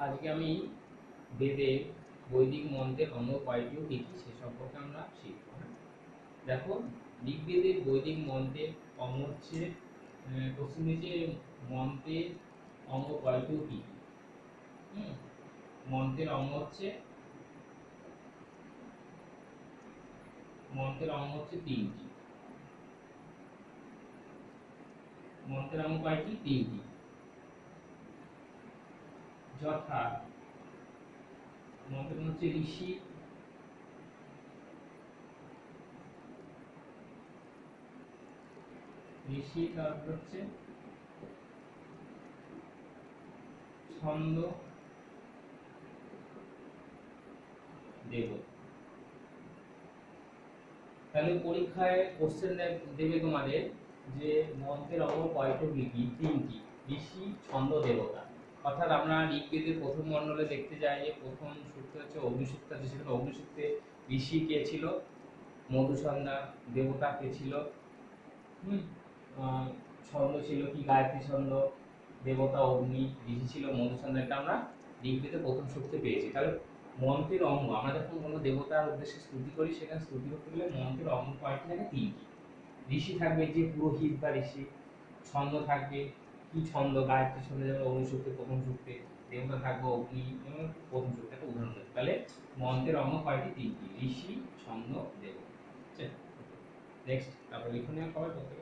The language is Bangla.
আজকে আমি বেদের বৈদিক মন্ত্রের অঙ্গ কয়টি ও কি কি সে সম্পর্কে আমরা শিখব। দেখো, ঋগ্বেদের বৈদিক মন্ত্রের অঙ্গ হচ্ছে কোশ্চেন যে মন্ত্রের অঙ্গ কয়টি ও কি কি। মন্ত্রের অঙ্গ হচ্ছে তিনটি। মন্ত্রের অঙ্গ কয়টি? তিনটি। যথা মন্ত্রের হচ্ছে ঋষি, তারপর হচ্ছে ছন্দ, দেবতা। তাহলে পরীক্ষায় কোশ্চেন দেবে তোমাদের যে মন্ত্রের অঙ্গ কয়টি কি কি? তিনটি। ঋষি, ছন্দ, দেবতা। অর্থাৎ আমরা ঋগ্বেদের প্রথম মণ্ডলে দেখতে যাই যে প্রথম সূক্ত হচ্ছে অগ্নিসূক্ত, সেখানে অগ্নিসূক্তে ঋষি কে ছিল? মধুসন্ধ্যা। দেবতা কে ছিল? ছন্দ ছিল কি? গায়ত্রী ছন্দ। দেবতা অগ্নি, ঋষি ছিল মধুসন্ধ্যা। এটা আমরা ঋগ্বেদের প্রথম সূক্তে পেয়েছি। তাহলে মন্ত্রের অঙ্গ, আমরা যখন কোনো দেবতার উদ্দেশ্যে স্তুতি করি, সেখানে স্তুতি করতে গেলে মন্ত্রের অঙ্গ কয়টি থাকে? তিনটি। ঋষি থাকবে যে পুরোহিত বা ঋষি। ছন্দ থাকবে কি ছন্দ? গায়ত্রী ছন্দ, যেমন অগ্নিসূক্তে প্রথম সূক্তে। দেবতা থাকবে অগ্নি, যেমন প্রথম সূক্তে। একটা উদাহরণ দেবে। তাহলে মন্ত্রের অঙ্গ কয়টি? তিনটি। ঋষি, ছন্দ, দেবতা। নেক্সট, তারপর লিখনীয় কবে করতে